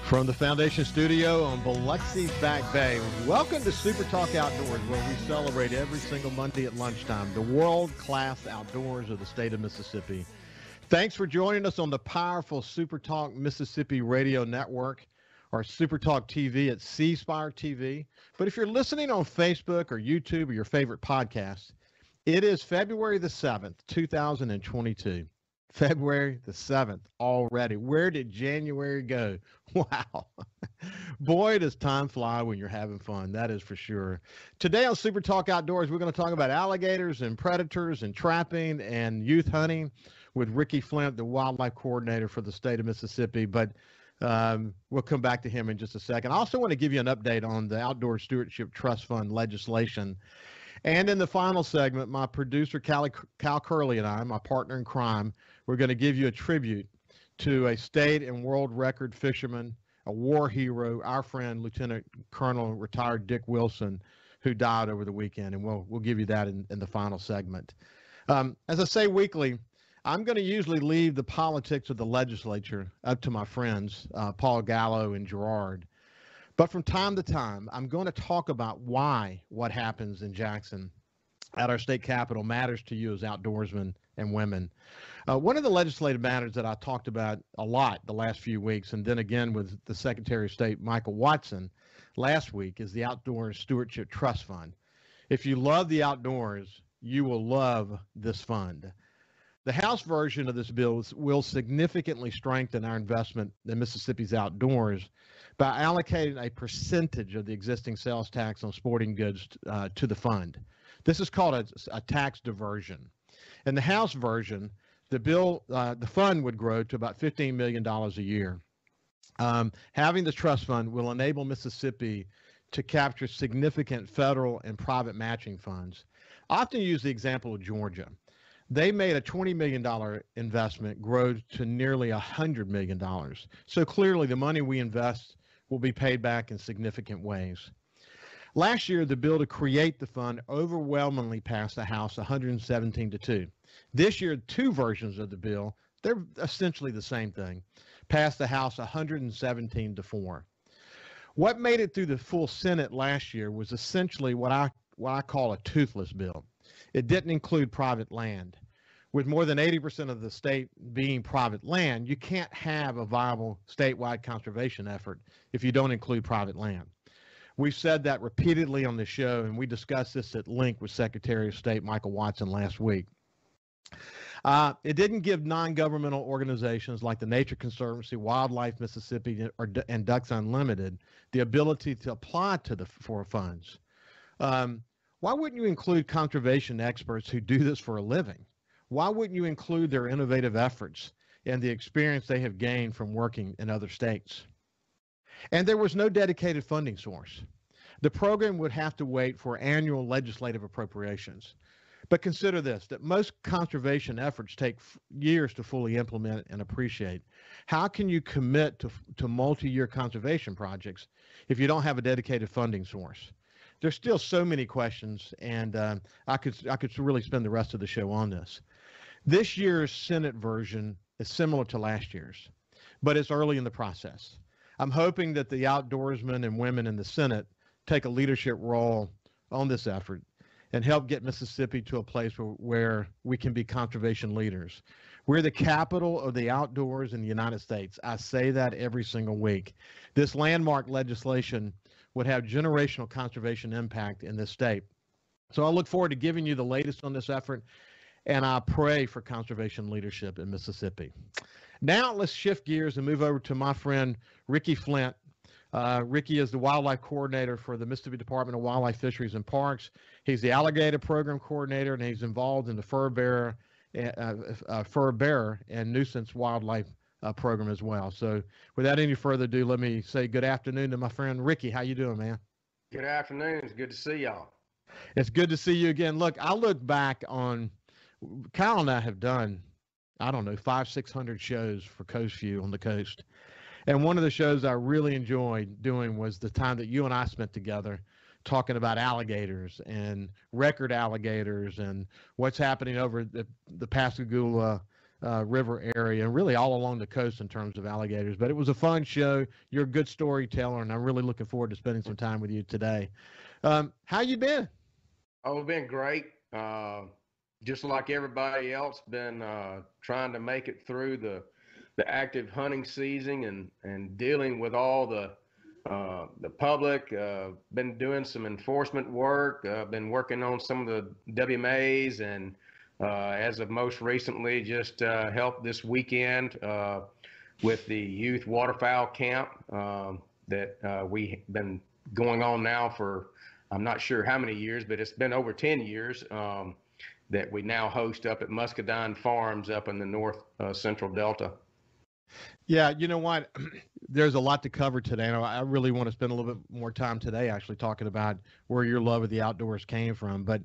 From the Foundation Studio on Biloxi's Back Bay, welcome to SuperTalk Outdoors, where we celebrate every single Monday at lunchtime the world-class outdoors of the state of Mississippi. Thanks for joining us on the powerful SuperTalk Mississippi Radio Network, or SuperTalk TV at C Spire TV. But if you're listening on Facebook or YouTube or your favorite podcast, it is February the 7th, 2022. February the 7th already. Where did January go? Wow. Boy, does time fly when you're having fun. That is for sure. Today on Super Talk Outdoors, we're going to talk about alligators and predators and trapping and youth hunting with Ricky Flynt, the wildlife coordinator for the state of Mississippi. But we'll come back to him in just a second. I also want to give you an update on the Outdoor Stewardship Trust Fund legislation. And in the final segment, my producer, Kyle Curley, and I, my partner in crime, we're going to give you a tribute to a state and world record fisherman, a war hero, our friend, Lieutenant Colonel retired Dick Wilson, who died over the weekend. And we'll give you that in the final segment. As I say weekly, I'm going to usually leave the politics of the legislature up to my friends, Paul Gallo and Gerard. But from time to time, I'm going to talk about why what happens in Jackson at our state capitol matters to you as outdoorsmen and women. One of the legislative matters that I talked about a lot the last few weeks, and then again with the Secretary of State, Michael Watson, last week, is the Outdoor Stewardship Trust Fund. If you love the outdoors, you will love this fund. The House version of this bill will significantly strengthen our investment in Mississippi's outdoors by allocating a percentage of the existing sales tax on sporting goods to the fund. This is called a tax diversion. In the House version, the fund would grow to about $15 million a year. Having the trust fund will enable Mississippi to capture significant federal and private matching funds. I often use the example of Georgia. They made a $20 million investment grow to nearly $100 million. So clearly the money we invest will be paid back in significant ways. Last year, the bill to create the fund overwhelmingly passed the House 117-2. This year, two versions of the bill, they're essentially the same thing, passed the House 117-4. What made it through the full Senate last year was essentially what I call a toothless bill. It didn't include private land. With more than 80% of the state being private land, you can't have a viable statewide conservation effort if you don't include private land. We've said that repeatedly on the show, and we discussed this at length with Secretary of State Michael Watson last week. It didn't give non-governmental organizations like the Nature Conservancy, Wildlife Mississippi, and Ducks Unlimited the ability to apply for funds. Why wouldn't you include conservation experts who do this for a living? Why wouldn't you include their innovative efforts and the experience they have gained from working in other states? And there was no dedicated funding source. The program would have to wait for annual legislative appropriations. But consider this, that most conservation efforts take years to fully implement and appreciate. How can you commit to multi-year conservation projects if you don't have a dedicated funding source? There's still so many questions, and I could really spend the rest of the show on this. This year's Senate version is similar to last year's, but it's early in the process. I'm hoping that the outdoorsmen and women in the Senate take a leadership role on this effort and help get Mississippi to a place where we can be conservation leaders. We're the capital of the outdoors in the United States. I say that every single week. This landmark legislation would have generational conservation impact in this state. So I look forward to giving you the latest on this effort, and I pray for conservation leadership in Mississippi. Now let's shift gears and move over to my friend Ricky Flynt. Ricky is the wildlife coordinator for the Mississippi Department of Wildlife, Fisheries, and Parks. He's the alligator program coordinator, and he's involved in the fur bearer and nuisance wildlife program as well. So without any further ado, let me say good afternoon to my friend Ricky. How you doing, man? Good afternoon. It's good to see y'all. It's good to see you again. Look, I look back on, Kyle and I have done, I don't know, 500-600 shows for Coast View on the coast. And one of the shows I really enjoyed doing was the time that you and I spent together talking about alligators and record alligators and what's happening over the Pascagoula River area, and really all along the coast in terms of alligators. But it was a fun show. You're a good storyteller, and I'm really looking forward to spending some time with you today. How you been? Oh, it's been great. Just like everybody else, been trying to make it through the active hunting season and dealing with all the public. Been doing some enforcement work. Been working on some of the WMAs, and as of most recently, just helped this weekend with the youth waterfowl camp that we've been going on now for, I'm not sure how many years, but it's been over 10 years that we now host up at Muscadine Farms up in the north central Delta. Yeah, you know what? There's a lot to cover today. And I really want to spend a little bit more time today actually talking about where your love of the outdoors came from. But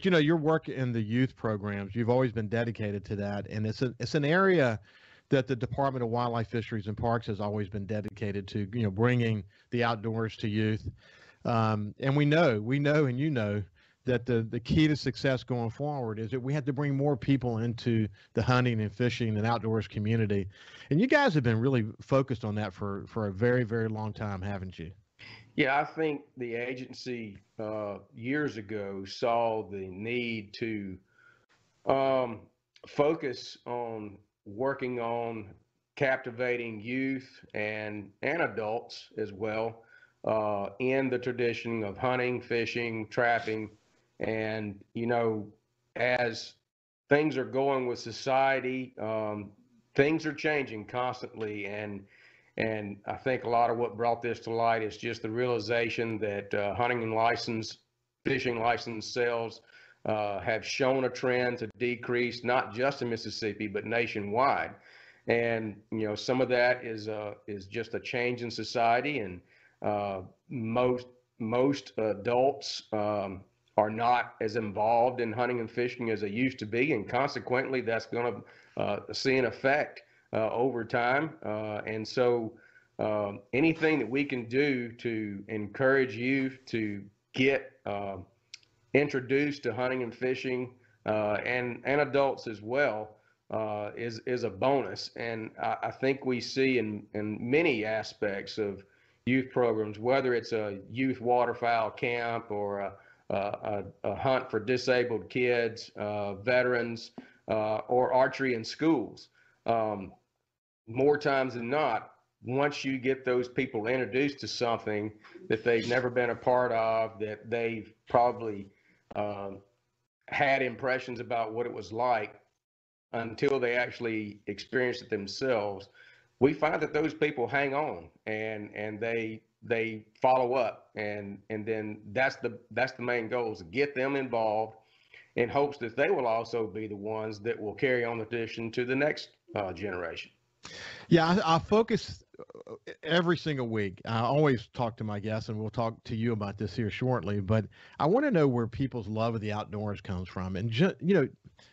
you know, your work in the youth programs, you've always been dedicated to that. And it's an area that the Department of Wildlife, Fisheries, and Parks has always been dedicated to, you know, bringing the outdoors to youth. And we know, and you know, that the key to success going forward is that we have to bring more people into the hunting and fishing and outdoors community. And you guys have been really focused on that for a very, very long time, haven't you? Yeah, I think the agency years ago saw the need to focus on working on captivating youth and adults as well in the tradition of hunting, fishing, trapping. And, you know, as things are going with society, things are changing constantly. And I think a lot of what brought this to light is just the realization that hunting and license, fishing license sales have shown a trend to decrease, not just in Mississippi, but nationwide. And, you know, some of that is just a change in society. And most adults are not as involved in hunting and fishing as they used to be, and consequently, that's going to see an effect over time. And so, anything that we can do to encourage youth to get introduced to hunting and fishing, and adults as well, is a bonus. And I think we see in many aspects of youth programs, whether it's a youth waterfowl camp or a hunt for disabled kids, veterans, or archery in schools. More times than not, once you get those people introduced to something that they've never been a part of, that they've probably had impressions about what it was like until they actually experienced it themselves, we find that those people hang on and they follow up, and then that's the main goal, is to get them involved in hopes that they will also be the ones that will carry on the tradition to the next generation. Yeah, I focus every single week. I always talk to my guests, and we'll talk to you about this here shortly, but I want to know where people's love of the outdoors comes from. And, you know,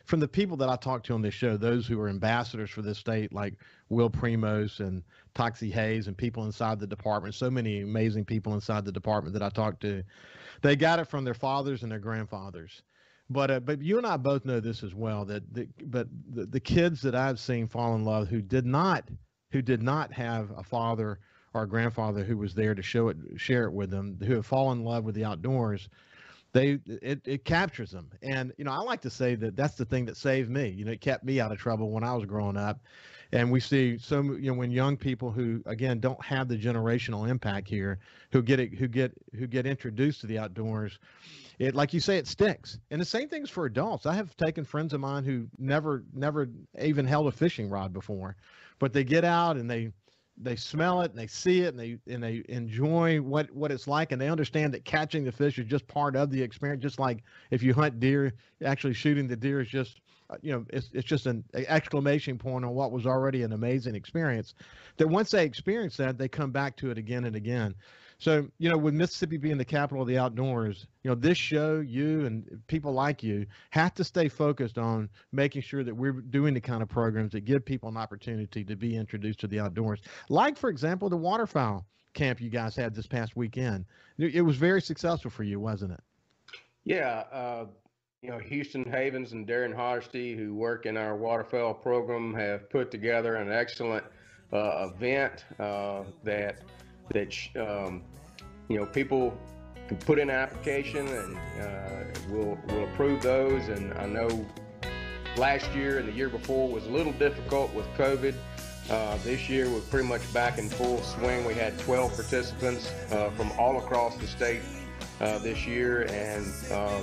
from the people that I talk to on this show, those who are ambassadors for this state, like Will Primos and Toxie Hayes and people inside the department, so many amazing people inside the department that I talk to, they got it from their fathers and their grandfathers. But you and I both know this as well, that the kids that I've seen fall in love who did not have a father or a grandfather who was there to share it with them, who have fallen in love with the outdoors, it captures them. And, you know, I like to say that that's the thing that saved me. You know, it kept me out of trouble when I was growing up. And we see you know, when young people who, again, don't have the generational impact here, who get introduced to the outdoors, it, like you say, it sticks. And the same thing's for adults. I have taken friends of mine who never even held a fishing rod before, but they get out and they smell it and they see it and they enjoy what it's like, and they understand that catching the fish is just part of the experience. Just like if you hunt deer, actually shooting the deer is just, you know, it's just an exclamation point on what was already an amazing experience. That once they experience that, they come back to it again and again. So, you know, with Mississippi being the capital of the outdoors, you know, this show, you and people like you have to stay focused on making sure that we're doing the kind of programs that give people an opportunity to be introduced to the outdoors. Like, for example, the waterfowl camp you guys had this past weekend. It was very successful for you, wasn't it? Yeah. Houston Havens and Darren Honesty, who work in our waterfowl program, have put together an excellent event that people can put in an application, and we'll approve those. And I know last year and the year before was a little difficult with COVID. This year we're pretty much back in full swing. We had 12 participants from all across the state this year, and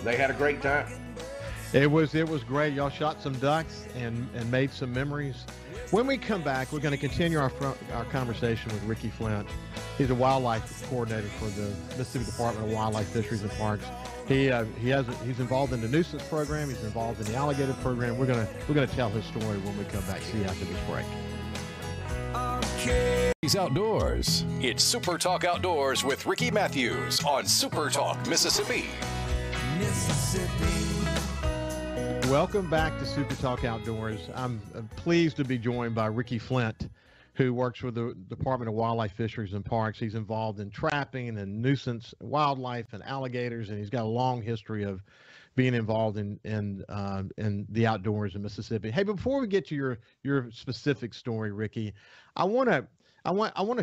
they had a great time. It was great. Y'all shot some ducks and made some memories. When we come back, we're going to continue our conversation with Ricky Flynt. He's a wildlife coordinator for the Mississippi Department of Wildlife, Fisheries, and Parks. He's involved in the nuisance program. He's involved in the alligator program. We're gonna tell his story when we come back. See you after this break. He's Outdoors. It's Super Talk Outdoors with Ricky Matthews on Super Talk Mississippi. Welcome back to Super Talk Outdoors. I'm pleased to be joined by Ricky Flynt, who works with the Department of Wildlife, Fisheries, and Parks. He's involved in trapping and nuisance wildlife and alligators, and he's got a long history of being involved in the outdoors in Mississippi. Hey, before we get to your specific story, Ricky, I want you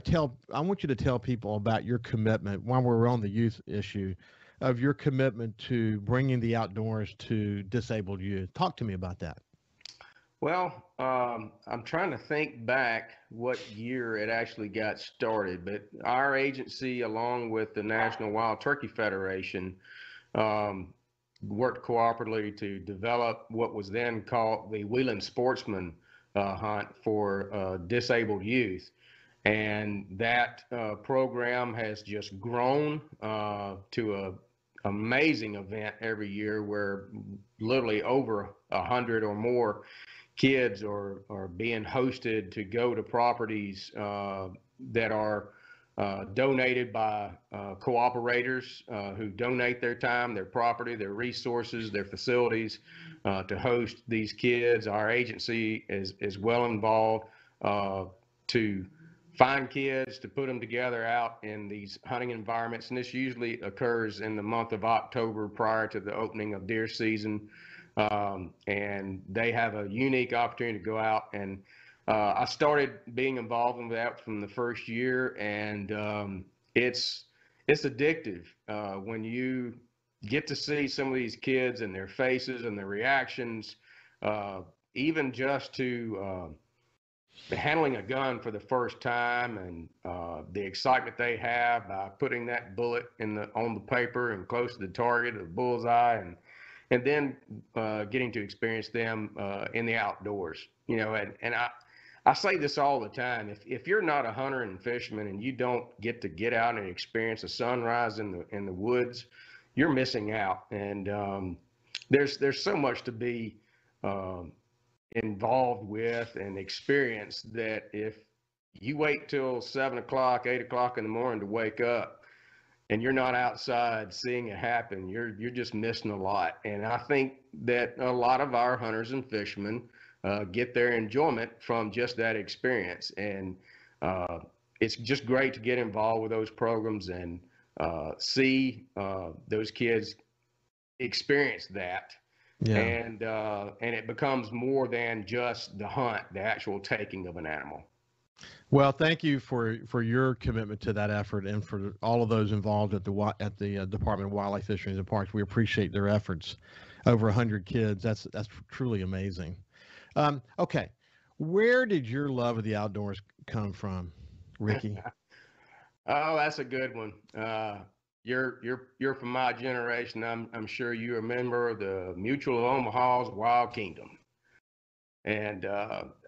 to tell people about your commitment while we're on the youth issue, of your commitment to bringing the outdoors to disabled youth. Talk to me about that. Well, I'm trying to think back what year it actually got started, but our agency, along with the National Wild Turkey Federation, worked cooperatively to develop what was then called the Wheeling Sportsman Hunt for disabled youth. And that program has just grown to an amazing event every year, where literally over 100 or more kids are being hosted to go to properties that are donated by cooperators who donate their time, their property, their resources, their facilities to host these kids. Our agency is well involved to find kids, to put them together out in these hunting environments. And this usually occurs in the month of October prior to the opening of deer season. And they have a unique opportunity to go out, and I started being involved in that from the first year, and it's addictive when you get to see some of these kids and their faces and their reactions, even just to handling a gun for the first time, and the excitement they have by putting that bullet on the paper and close to the target, the bullseye, and then getting to experience them in the outdoors. And I say this all the time: if you're not a hunter and fisherman and you don't get out and experience a sunrise in the woods, you're missing out. And there's so much to be involved with and experience, that if you wait till 7 o'clock, 8 o'clock in the morning to wake up, and you're not outside seeing it happen, you're just missing a lot. And I think that a lot of our hunters and fishermen get their enjoyment from just that experience. And it's just great to get involved with those programs and see those kids experience that. Yeah. And it becomes more than just the hunt, the actual taking of an animal. Well, thank you for your commitment to that effort, and for all of those involved at the Department of Wildlife, Fisheries, and Parks. We appreciate their efforts. Over 100 kids. That's truly amazing. Okay, where did your love of the outdoors come from, Ricky? Oh, that's a good one. You're from my generation. I'm sure you're a member of the Mutual of Omaha's Wild Kingdom. And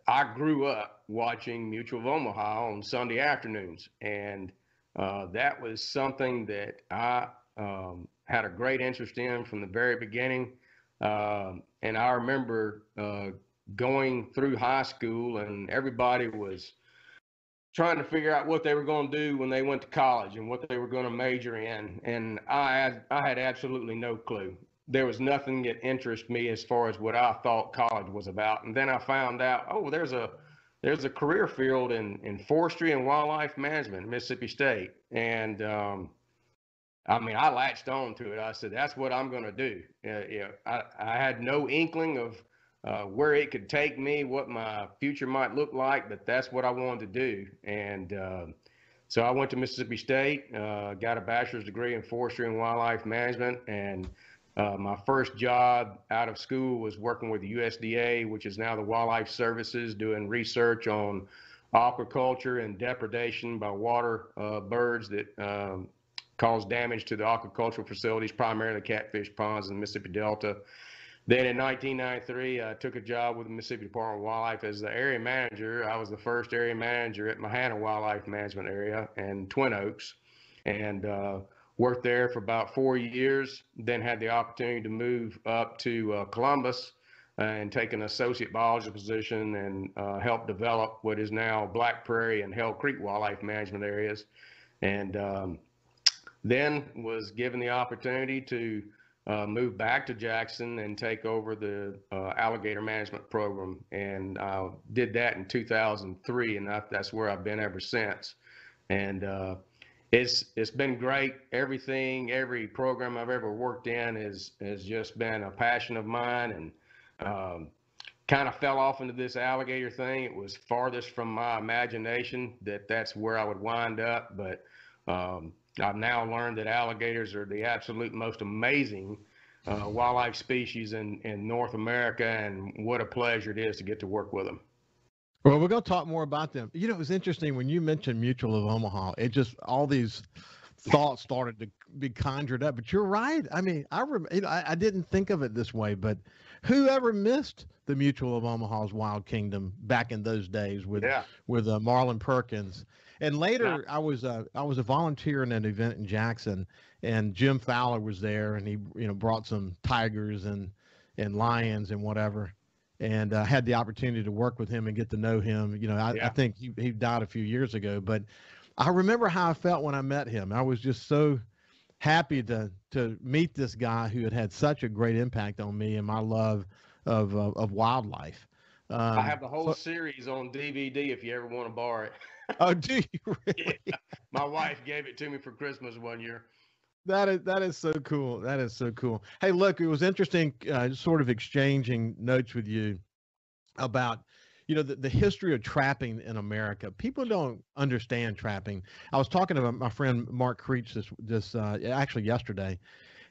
I grew up watching Mutual of Omaha on Sunday afternoons, and that was something that I had a great interest in from the very beginning. And I remember going through high school, and everybody was trying to figure out what they were going to do when they went to college and what they were going to major in. And I had absolutely no clue. There was nothing that interested me as far as what I thought college was about. And then I found out, oh, there's a career field in forestry and wildlife management at Mississippi State. And I mean, I latched on to it. I said, that's what I'm going to do. I had no inkling of where it could take me, what my future might look like, but that's what I wanted to do. And so I went to Mississippi State, got a bachelor's degree in forestry and wildlife management. And my first job out of school was working with the USDA, which is now the Wildlife Services, doing research on aquaculture and depredation by water birds that cause damage to the aquacultural facilities, primarily catfish ponds in the Mississippi Delta. Then in 1993, I took a job with the Mississippi Department of Wildlife as the area manager. I was the first area manager at Mahana Wildlife Management Area in Twin Oaks, and worked there for about 4 years. Then had the opportunity to move up to Columbus and take an associate biology position and help develop what is now Black Prairie and Hell Creek Wildlife Management Areas. And then was given the opportunity to move back to Jackson and take over the alligator management program, and did that in 2003, and that's where I've been ever since. And it's been great. Every program I've ever worked in has just been a passion of mine, and kind of fell off into this alligator thing. It was farthest from my imagination that's where I would wind up, but I've now learned that alligators are the absolute most amazing wildlife species in North America, and what a pleasure it is to get to work with them. Well, we're going to talk more about them. You know, it was interesting when you mentioned Mutual of Omaha. It just, all these thoughts started to be conjured up. But you're right. I mean, I didn't think of it this way, but whoever missed the Mutual of Omaha's Wild Kingdom back in those days with Marlon Perkins. And later, I was a volunteer in an event in Jackson, and Jim Fowler was there, and he brought some tigers and lions and whatever, and had the opportunity to work with him and get to know him. I think he died a few years ago, but I remember how I felt when I met him. I was just so happy to meet this guy who had such a great impact on me and my love of wildlife. I have the whole series on DVD if you ever want to borrow it. Oh, do you really? Yeah. My wife gave it to me for Christmas one year. That is so cool. That is so cool. Hey, look, it was interesting sort of exchanging notes with you about, the history of trapping in America. People don't understand trapping. I was talking to my friend Mark Creech actually yesterday,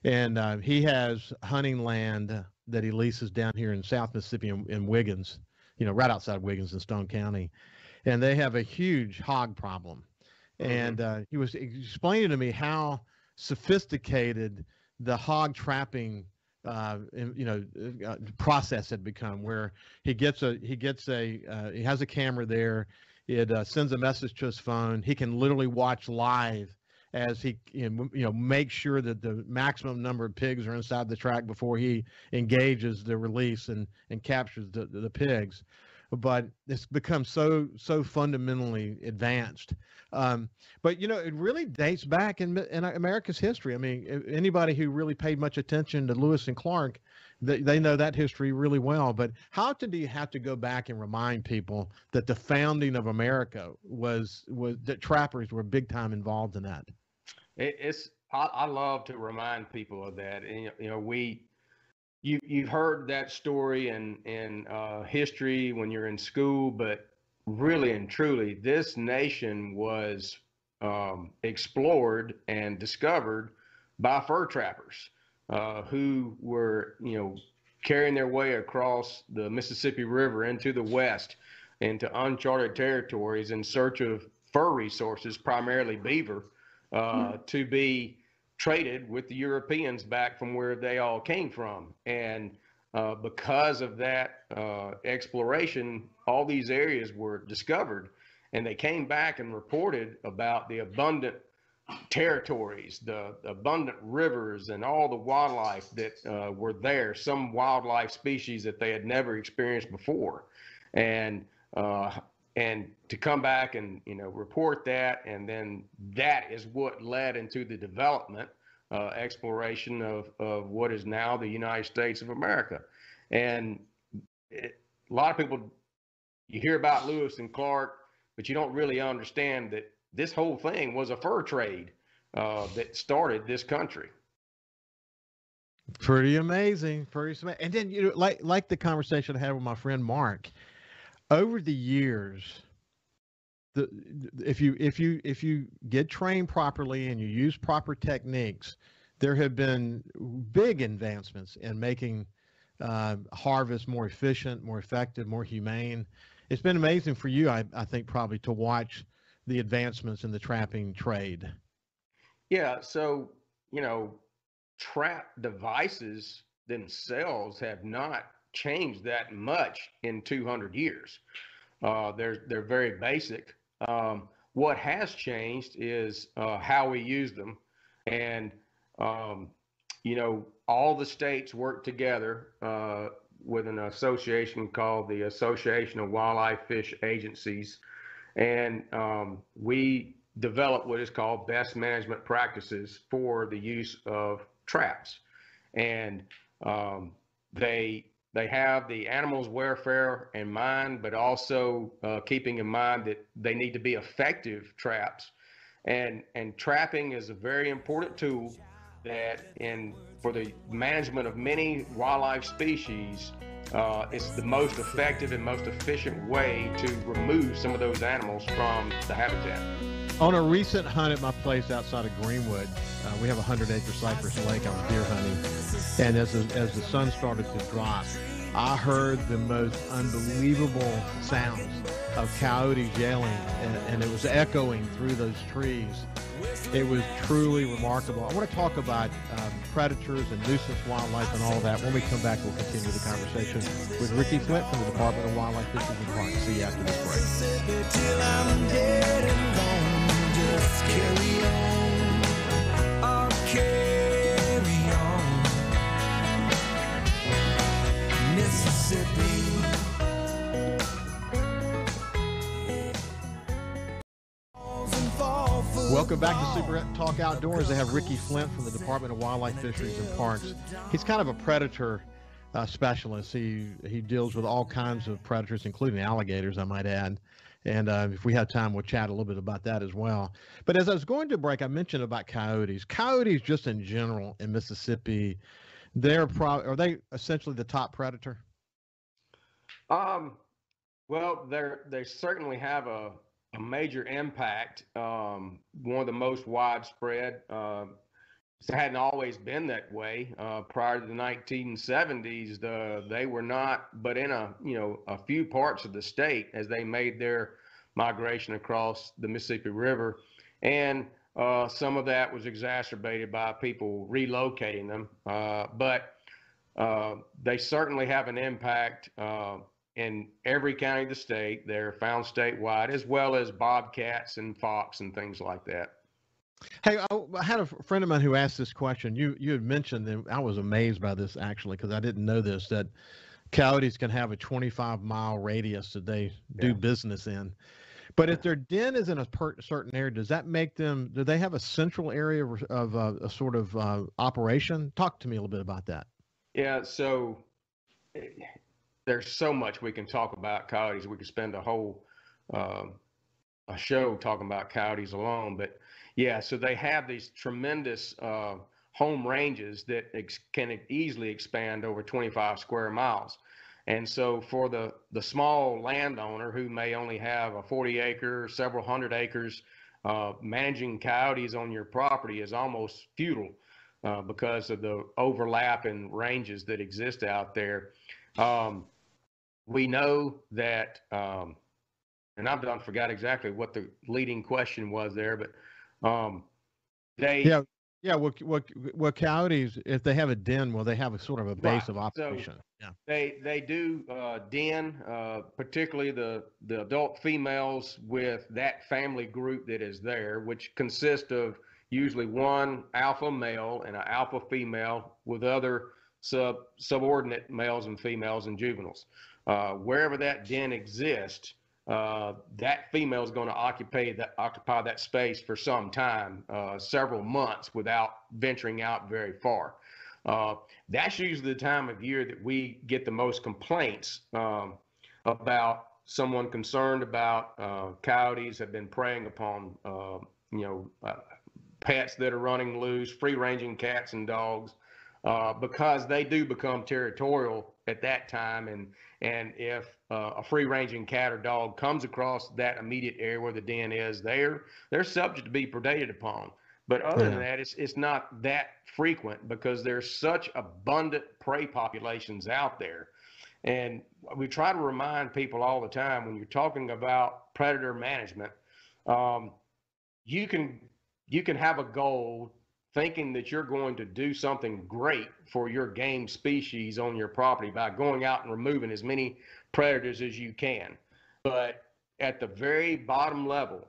and he has hunting land that he leases down here in South Mississippi in Wiggins, right outside Wiggins in Stone County. And they have a huge hog problem. And he was explaining to me how sophisticated the hog trapping process had become, where he has a camera there. It sends a message to his phone. He can literally watch live as he make sure that the maximum number of pigs are inside the track before he engages the release and captures the pigs. But it's become so fundamentally advanced. But it really dates back in America's history. I mean, anybody who really paid much attention to Lewis and Clark, they know that history really well. But how often do you have to go back and remind people that the founding of America was that trappers were big time involved in that? I love to remind people of that. And, You've heard that story in history when you're in school, but really and truly, this nation was explored and discovered by fur trappers who were, carrying their way across the Mississippi River into the West, into uncharted territories in search of fur resources, primarily beaver, to be traded with the Europeans back from where they all came from. And because of that exploration, all these areas were discovered, and they came back and reported about the abundant territories, the abundant rivers, and all the wildlife that were there, some wildlife species that they had never experienced before. And to come back and report that, and then that is what led into the development, exploration of what is now the United States of America. And a lot of people, you hear about Lewis and Clark, but you don't really understand that this whole thing was a fur trade that started this country. Pretty amazing. And then, like the conversation I had with my friend Mark, over the years, if you get trained properly and you use proper techniques, there have been big advancements in making harvest more efficient, more effective, more humane. It's been amazing for you, I think, probably to watch the advancements in the trapping trade. Yeah, so trap devices themselves have not changed that much in 200 years. They're very basic. What has changed is how we use them, and all the states work together with an association called the Association of Wildlife Fish Agencies, and we develop what is called best management practices for the use of traps, and they have the animals' welfare in mind, but also keeping in mind that they need to be effective traps. And trapping is a very important tool that for the management of many wildlife species, it's the most effective and most efficient way to remove some of those animals from the habitat. On a recent hunt at my place outside of Greenwood, we have a 100-acre cypress lake. I was deer hunting, and as the sun started to drop, I heard the most unbelievable sounds of coyotes yelling, and it was echoing through those trees. It was truly remarkable. I want to talk about predators and nuisance wildlife and all that. When we come back, we'll continue the conversation with Ricky Flynt from the Department of Wildlife, Fisheries, and Parks. See you after this break. Mississippi. Welcome back to Super Talk Outdoors. I have Ricky Flynt from the Department of Wildlife, Fisheries, and Parks. He's kind of a predator specialist. He deals with all kinds of predators, including alligators, I might add. And if we have time, we'll chat a little bit about that as well. But as I was going to break, I mentioned about coyotes. Coyotes, just in general, in Mississippi, are they essentially the top predator? Well, they certainly have a major impact. One of the most widespread. It hadn't always been that way. Prior to the 1970s, they were not, but in a few parts of the state as they made their migration across the Mississippi River, and some of that was exacerbated by people relocating them. But they certainly have an impact in every county of the state. They're found statewide, as well as bobcats and fox and things like that. Hey, I had a friend of mine who asked this question. You had mentioned, and I was amazed by this actually, because I didn't know this, that coyotes can have a 25-mile radius that they do business in. But if their den is in a certain area, does that make them, do they have a central area of a sort of operation? Talk to me a little bit about that. Yeah, so there's so much we can talk about coyotes. We could spend a whole a show talking about coyotes alone. But yeah, so they have these tremendous home ranges that can easily expand over 25 square miles. And so for the small landowner who may only have a 40-acre, several hundred acres, managing coyotes on your property is almost futile because of the overlap in ranges that exist out there. We know that, and I forgot exactly what the leading question was there, but well, coyotes, if they have a den, well, they have a sort of a base of operation. So they do den, particularly the adult females with that family group that is there, which consists of usually one alpha male and an alpha female with other subordinate males and females and juveniles. Wherever that den exists, that female is going to occupy that space for some time, several months, without venturing out very far. That's usually the time of year that we get the most complaints about someone concerned about coyotes have been preying upon pets that are running loose, free-ranging cats and dogs, because they do become territorial at that time. And if a free-ranging cat or dog comes across that immediate area where the den is, they're subject to be predated upon. But other than that, it's not that frequent because there's such abundant prey populations out there. And we try to remind people all the time when you're talking about predator management, you can have a goal thinking that you're going to do something great for your game species on your property by going out and removing as many predators as you can. But at the very bottom level,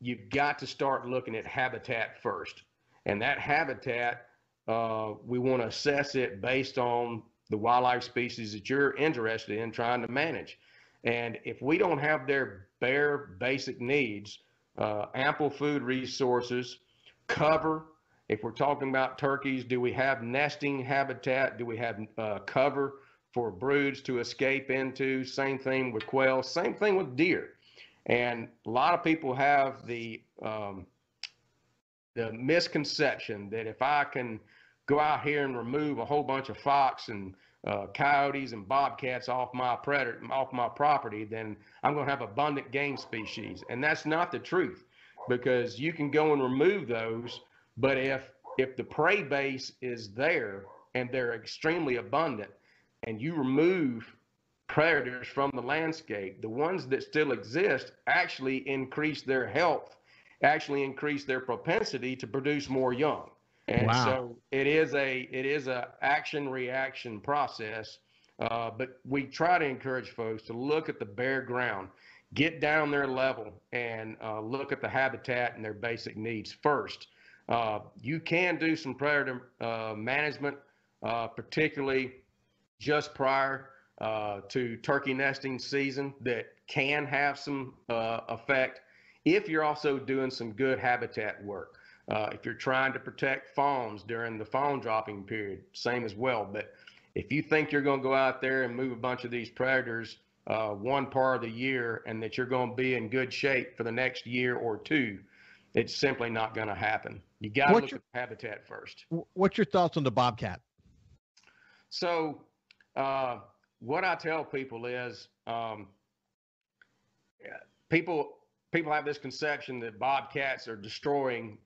you've got to start looking at habitat first. And that habitat, we want to assess it based on the wildlife species that you're interested in trying to manage. And if we don't have their bare basic needs, ample food resources, cover, if we're talking about turkeys, do we have nesting habitat? Do we have cover for broods to escape into? Same thing with quail, same thing with deer. And a lot of people have the misconception that if I can go out here and remove a whole bunch of fox and coyotes and bobcats off my property, then I'm going to have abundant game species. And that's not the truth, because you can go and remove those, but if the prey base is there and they're extremely abundant, and you remove predators from the landscape, the ones that still exist actually increase their health, actually increase their propensity to produce more young. And so it is a action reaction process. But we try to encourage folks to look at the bare ground, get down their level, and look at the habitat and their basic needs first. You can do some predator management, particularly just prior to turkey nesting season, that can have some effect if you're also doing some good habitat work. If you're trying to protect fawns during the fawn dropping period, same as well. But if you think you're going to go out there and move a bunch of these predators one part of the year and that you're going to be in good shape for the next year or two, it's simply not going to happen. You got to look at habitat first. What's your thoughts on the bobcat? So what I tell people is people have this conception that bobcats are destroying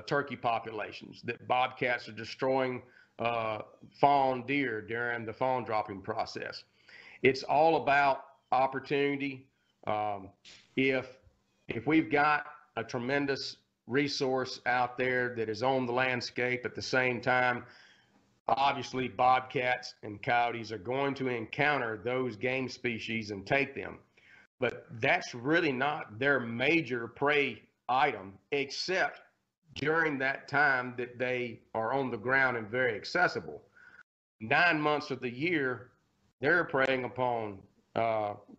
turkey populations, that bobcats are destroying fawn deer during the fawn dropping process. It's all about opportunity. If we've got a tremendous resource out there that is on the landscape at the same time, obviously bobcats and coyotes are going to encounter those game species and take them. But that's really not their major prey item, except during that time that they are on the ground and very accessible. 9 months of the year, they're preying upon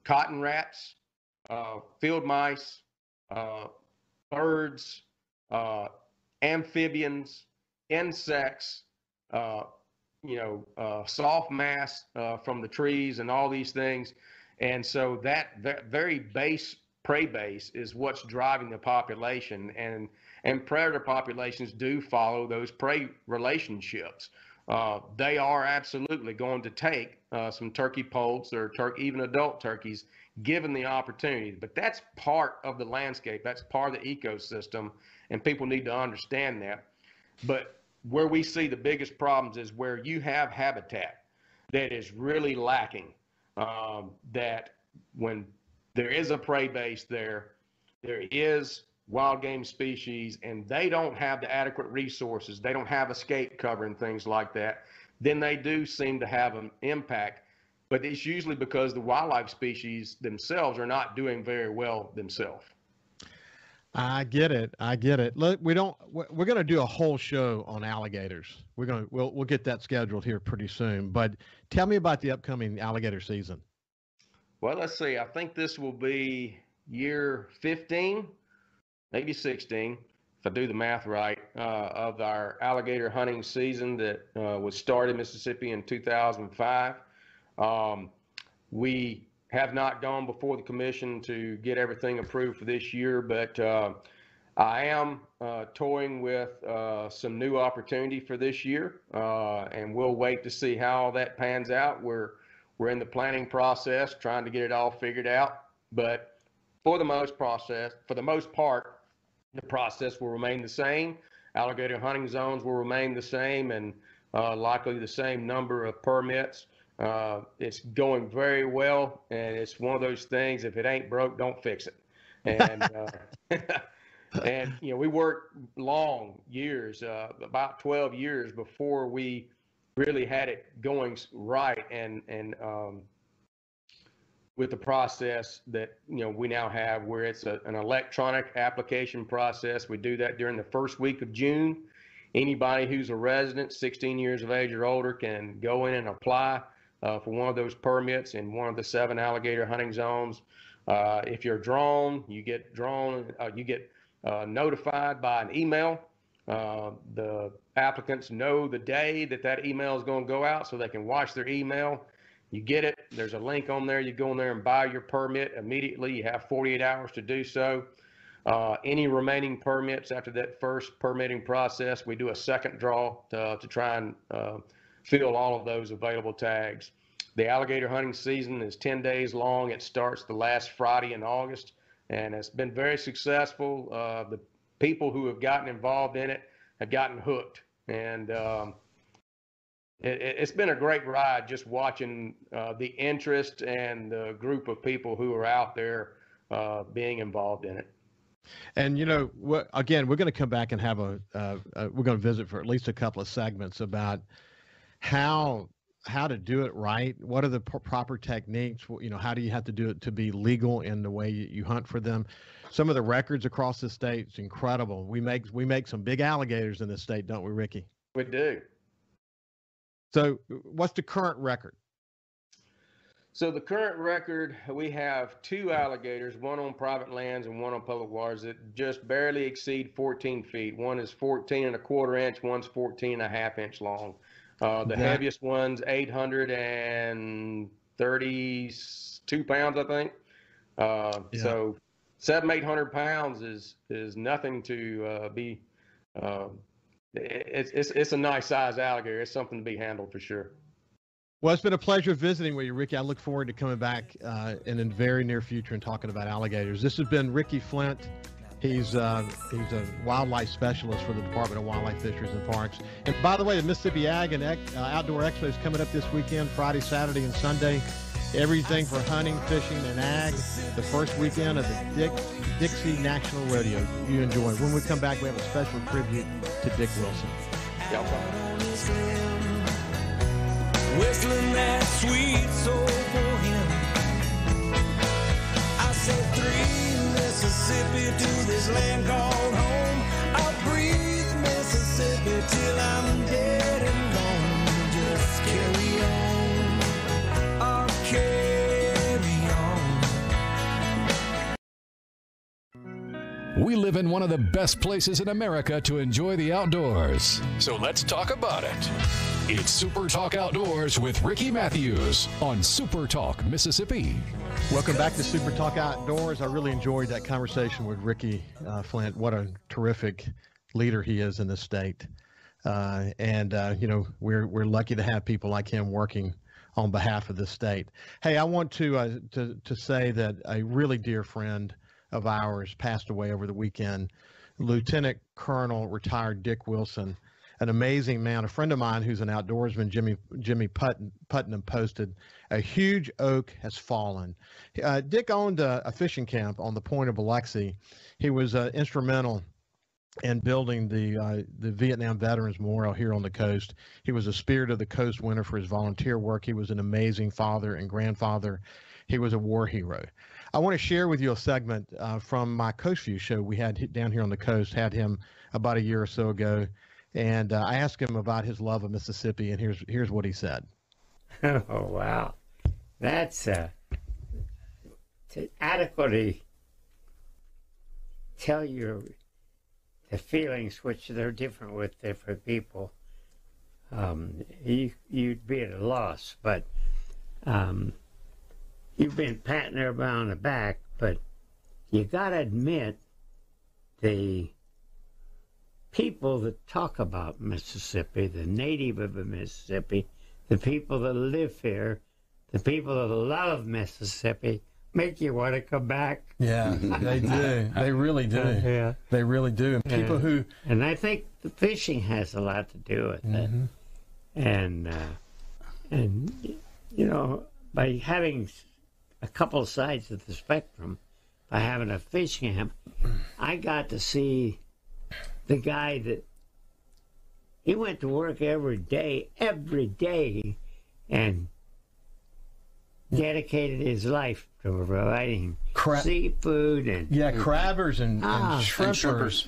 cotton rats, field mice, birds, amphibians, insects, soft mass from the trees and all these things. And so that very prey base is what's driving the population, and predator populations do follow those prey relationships. They are absolutely going to take some turkey poults or even adult turkeys given the opportunity, but that's part of the landscape. That's part of the ecosystem, and people need to understand that. But where we see the biggest problems is where you have habitat that is really lacking, that when there is a prey base there is wild game species, and they don't have the adequate resources, they don't have escape cover and things like that, then they do seem to have an impact. But it's usually because the wildlife species themselves are not doing very well themselves. I get it. Look, we're going to do a whole show on alligators. We'll get that scheduled here pretty soon. But tell me about the upcoming alligator season. Well, let's see. I think this will be year 15, maybe 16, if I do the math right, of our alligator hunting season that was started in Mississippi in 2005. We have not gone before the commission to get everything approved for this year, but I am toying with some new opportunity for this year, and we'll wait to see how that pans out. We're in the planning process, trying to get it all figured out. But for the most part, the process will remain the same. Alligator hunting zones will remain the same, and likely the same number of permits. It's going very well, and it's one of those things, if it ain't broke, don't fix it. And and we worked long years, about 12 years before we really had it going right, and with the process that we now have, where it's an electronic application process. We do that during the first week of June. Anybody who's a resident, 16 years of age or older, can go in and apply for one of those permits in one of the 7 alligator hunting zones. If you're drawn, you get notified by an email. The applicants know the day that email is going to go out, so they can watch their email. You get it. There's a link on there. You go in there and buy your permit immediately. You have 48 hours to do so. Any remaining permits after that first permitting process, we do a second draw to try and fill all of those available tags. The alligator hunting season is 10 days long. It starts the last Friday in August, and it's been very successful. The people who have gotten involved in it have gotten hooked, and it's been a great ride just watching the interest and the group of people who are out there being involved in it. And again, we're going to come back and have we're going to visit for at least a couple of segments about how to do it right. What are the proper techniques? How do you have to do it to be legal in the way you hunt for them? Some of the records across the state is incredible. We make some big alligators in this state, don't we, Ricky? We do. So what's the current record? So the current record, we have 2 alligators, one on private lands and one on public waters, that just barely exceed 14 feet. One is 14.25 inch, one's 14.5 inch long. The heaviest one's 832 pounds, I think. So 700-800 pounds is nothing to be. It's a nice size alligator. It's something to be handled for sure. Well, it's been a pleasure visiting with you, Ricky. I look forward to coming back in the very near future and talking about alligators. This has been Ricky Flynt. He's a wildlife specialist for the Department of Wildlife, Fisheries, and Parks. And by the way, the Mississippi Ag and Outdoor Expo is coming up this weekend, Friday, Saturday, and Sunday. Everything for hunting, fishing, and ag. The first weekend of the Dixie National Rodeo. You enjoy. When we come back, we have a special tribute to Dick Wilson. Whistling that sweet soul for him. I said 3 Mississippi to this land called home. I'll breathe Mississippi till I'm dead and gone. Just carry on. I'll carry on. We live in one of the best places in America to enjoy the outdoors. So let's talk about it. It's Super Talk Outdoors with Ricky Matthews on Super Talk Mississippi. Welcome back to Super Talk Outdoors. I really enjoyed that conversation with Ricky Flynt. What a terrific leader he is in this state. We're lucky to have people like him working on behalf of the state. Hey, I want to say that a really dear friend of ours passed away over the weekend. Lieutenant Colonel retired Dick Wilson. An amazing man. A friend of mine who's an outdoorsman, Jimmy Putnam, posted, "A huge oak has fallen." Dick owned a fishing camp on the point of Biloxi. He was instrumental in building the Vietnam Veterans Memorial here on the coast. He was a Spirit of the Coast winner for his volunteer work. He was an amazing father and grandfather. He was a war hero. I want to share with you a segment from my Coast View show we had down here on the coast, had him about a year or so ago. And I asked him about his love of Mississippi, and here's what he said. Oh, wow. That's to adequately tell you the feelings which they're different with different people. You'd be at a loss, but you've been patting everybody on the back, but you got to admit the people that talk about Mississippi, the native of Mississippi, the people that live here, the people that love Mississippi, make you want to come back. Yeah, they do. They really do. Yeah. They really do. And people who... And I think the fishing has a lot to do with it. And you know, by having a couple sides of the spectrum, by having a fish camp, I got to see the guy that he went to work every day, and dedicated his life to providing seafood and crabbers and shrimpers.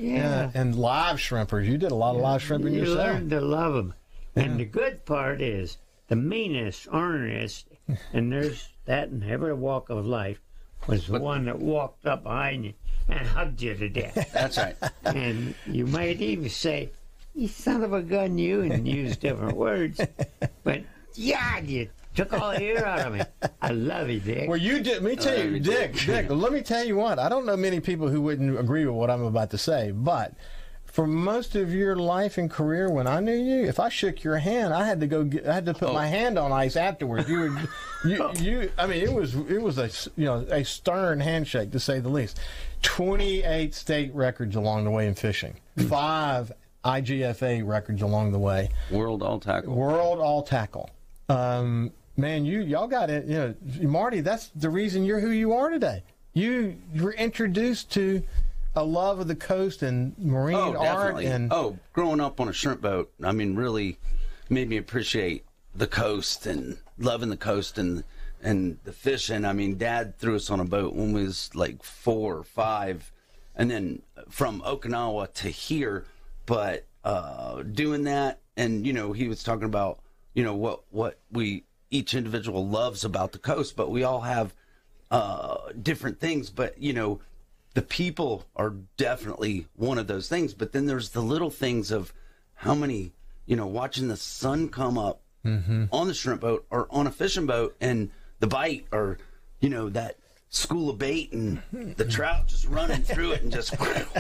And live shrimpers. You did a lot of live shrimping yourself. You learned to love them. And the good part is the meanest, ornest, and there's that in every walk of life, was the one that walked up behind you and hugged you to death. That's right. And you might even say, "You son of a gun, you," and use different words. But yeah, you took all the air out of me. I love you, Dick. Well, you did. Let me tell you, Dick, let me tell you what. I don't know many people who wouldn't agree with what I'm about to say, but for most of your life and career, when I knew you, if I shook your hand, I had to put my hand on ice afterwards. I mean, it was a stern handshake, to say the least. 28 state records along the way in fishing, 5 IGFA records along the way. World all tackle. Man, y'all got it. You know, Marty, that's the reason you're who you are today. You were introduced to a love of the coast and marine art. And growing up on a shrimp boat, I mean, really made me appreciate the coast and loving the coast and the fishing. I mean, Dad threw us on a boat when we was like 4 or 5, and then from Okinawa to here. But doing that, and you know, he was talking about, you know, what we each individual loves about the coast, but we all have different things. But you know, the people are definitely one of those things. But then there's the little things of how many, you know, watching the sun come up on the shrimp boat or on a fishing boat, and the bite, or you know, that school of bait and the trout just running through it and just,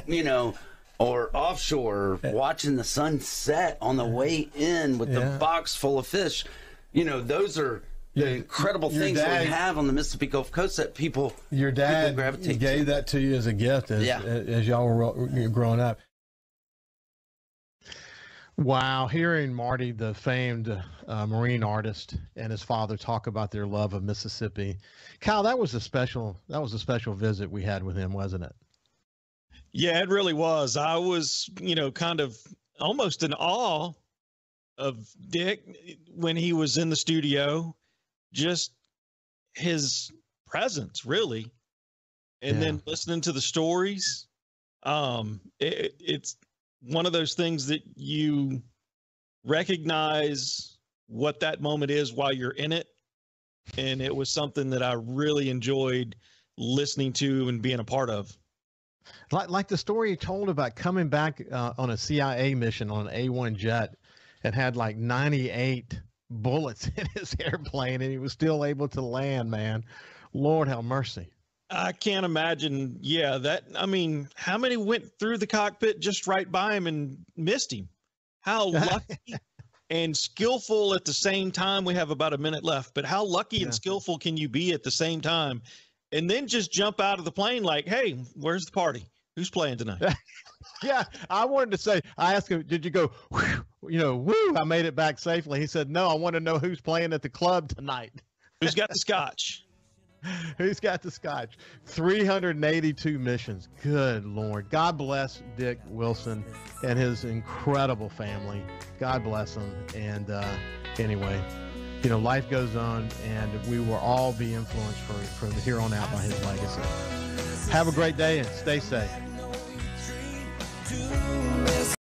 you know. Or offshore, watching the sun set on the way in with the box full of fish. You know, those are the incredible things that we have on the Mississippi Gulf Coast that people gravitate gave to. That to you as a gift as y'all were growing up. Wow, hearing Marty, the famed marine artist, and his father talk about their love of Mississippi. Kyle, that was a special visit we had with him, wasn't it? Yeah, it really was. I was, you know, kind of almost in awe of Dick when he was in the studio, just his presence, really. And then listening to the stories, it's one of those things that you recognize what that moment is while you're in it. And it was something that I really enjoyed listening to and being a part of. Like the story he told about coming back on a CIA mission on an A-1 jet and had like 98 bullets in his airplane, and he was still able to land, man. Lord have mercy. I can't imagine. Yeah, I mean, how many went through the cockpit just right by him and missed him? How lucky and skillful at the same time. We have about a minute left, but how lucky and skillful can you be at the same time? And then just jump out of the plane like, hey, where's the party? Who's playing tonight? Yeah, I wanted to say, I asked him, did you go, woo, I made it back safely. He said, no, I want to know who's playing at the club tonight. Who's got the scotch? Who's got the scotch? 382 missions. Good Lord. God bless Dick Wilson and his incredible family. God bless them. And anyway, you know, life goes on, and we will all be influenced from here on out by his legacy. Have a great day and stay safe.